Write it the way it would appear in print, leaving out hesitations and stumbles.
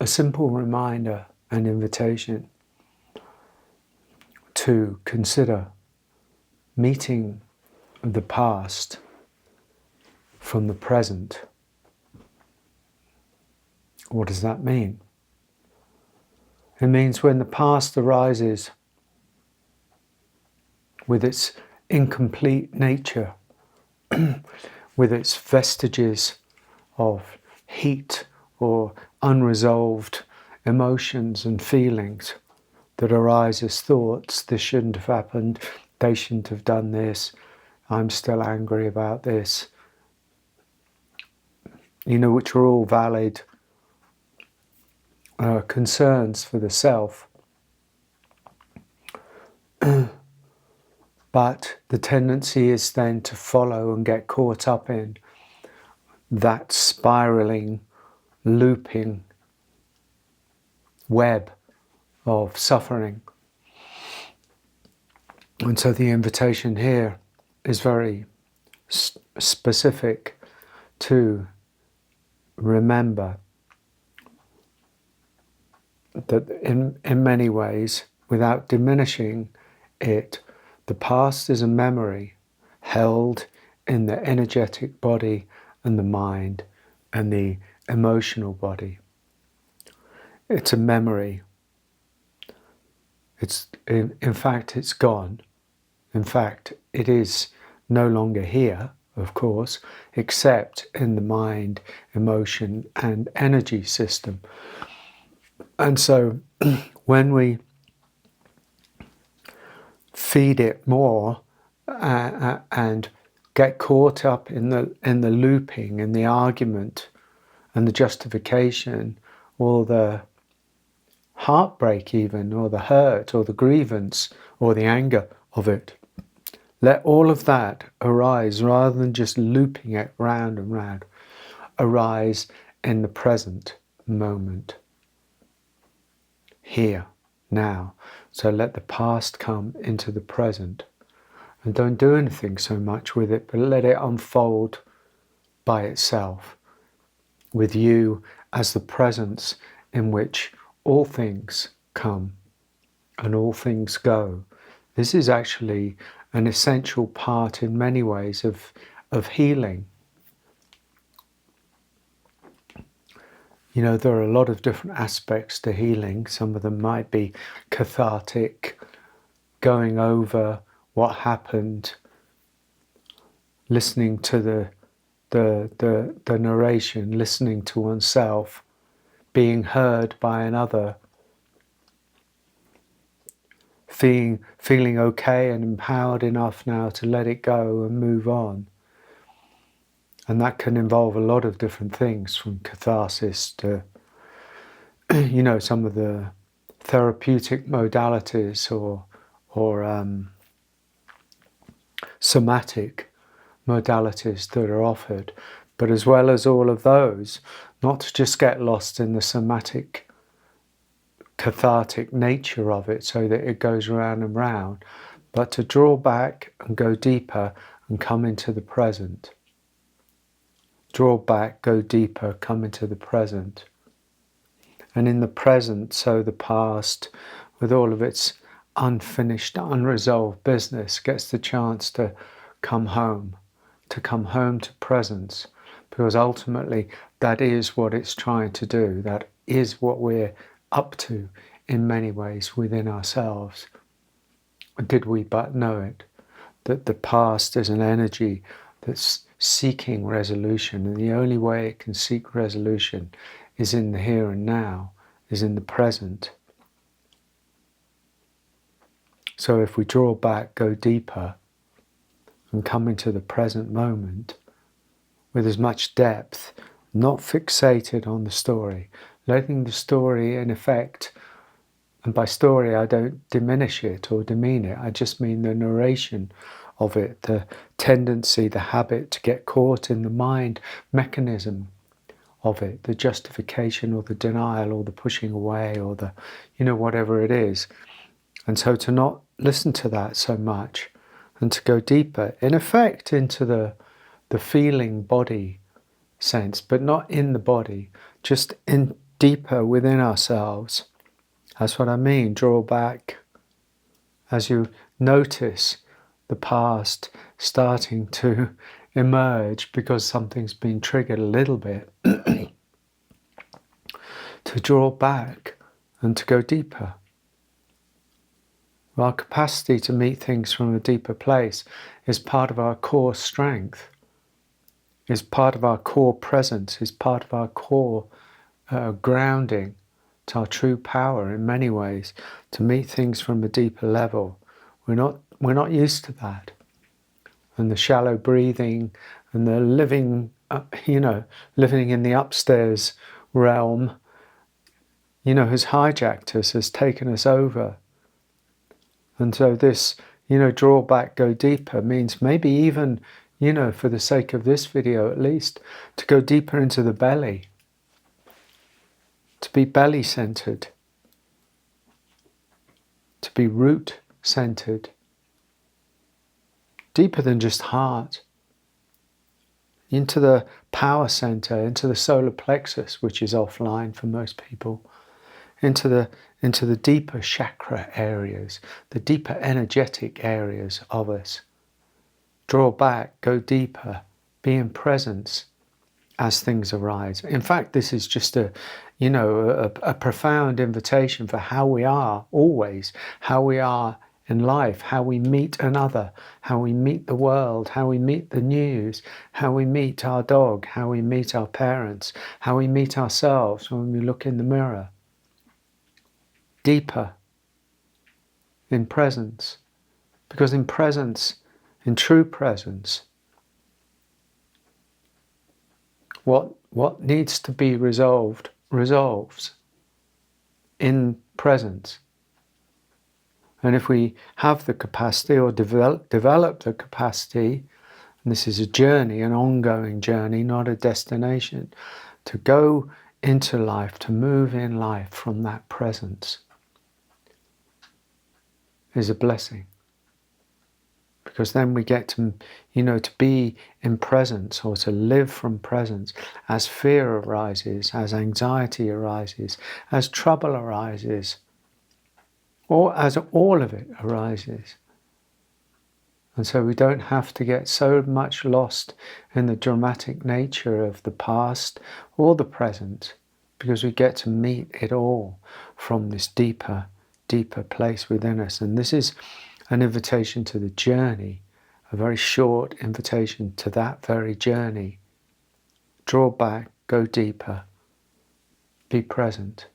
a simple reminder and invitation to consider meeting the past from the present. What does that mean? It means when the past arises with its incomplete nature, with its vestiges of heat or unresolved emotions and feelings that arise as thoughts, this shouldn't have happened, they shouldn't have done this, I'm still angry about this, which are all valid concerns for the self. But the tendency is then to follow and get caught up in that spiraling, looping web of suffering. And so the invitation here is very specific to remember that in many ways, without diminishing it, the past is a memory held in the energetic body and the mind and the emotional body. It's a memory. In fact, it's gone. In fact, it is no longer here, of course, except in the mind, emotion, and energy system. And so when we feed it more and get caught up in the looping, in the argument and the justification, or the heartbreak even, or the hurt, or the grievance, or the anger of it, let all of that arise rather than just looping it round and round, arise in the present moment. Here, now. So let the past come into the present. And don't do anything so much with it, but let it unfold by itself, with you as the presence in which all things come and all things go. This is actually an essential part in many ways of healing. There are a lot of different aspects to healing. Some of them might be cathartic, going over what happened, listening to the narration, listening to oneself, being heard by another, feeling okay and empowered enough now to let it go and move on. And that can involve a lot of different things, from catharsis to, some of the therapeutic modalities or somatic modalities that are offered. But as well as all of those, not to just get lost in the somatic, cathartic nature of it so that it goes round and round, but to draw back and go deeper and come into the present. Draw back, go deeper, come into the present. And in the present, so the past, with all of its unfinished, unresolved business, gets the chance to come home to presence, because ultimately that is what it's trying to do. That is what we're up to in many ways within ourselves. Did we but know it, that the past is an energy that's seeking resolution, and the only way it can seek resolution is in the here and now, is in the present. So if we draw back, go deeper, and come into the present moment with as much depth, not fixated on the story, letting the story in effect, and by story I don't diminish it or demean it, I just mean the narration of it, the tendency, the habit to get caught in the mind mechanism of it, the justification or the denial or the pushing away or the, whatever it is. And so to not listen to that so much and to go deeper, in effect, into the feeling body sense, but not in the body, just deeper within ourselves. That's what I mean, draw back. As you notice the past starting to emerge because something's been triggered a little bit, to draw back and to go deeper. Our capacity to meet things from a deeper place is part of our core strength, is part of our core presence, is part of our core grounding. It's our true power in many ways to meet things from a deeper level. We're not used to that. And the shallow breathing and the living in the upstairs realm, has hijacked us, has taken us over. And so this, draw back, go deeper means maybe even, for the sake of this video at least, to go deeper into the belly, to be belly-centered, to be root-centered, deeper than just heart, into the power center, into the solar plexus, which is offline for most people, into the deeper chakra areas, the deeper energetic areas of us. Draw back, go deeper, be in presence as things arise. In fact, this is just a profound invitation for how we are always, how we are in life, how we meet another, how we meet the world, how we meet the news, how we meet our dog, how we meet our parents, how we meet ourselves when we look in the mirror. Deeper in presence, because in presence, in true presence, what needs to be resolved resolves in presence. And if we have the capacity or develop the capacity, and this is a journey, an ongoing journey, not a destination, to go into life, to move in life from that presence, is a blessing. Because then we get to, to be in presence or to live from presence as fear arises, as anxiety arises, as trouble arises, or as all of it arises. And so we don't have to get so much lost in the dramatic nature of the past or the present, because we get to meet it all from this deeper place within us. And this is an invitation to the journey, a very short invitation to that very journey. Draw back, go deeper, be present.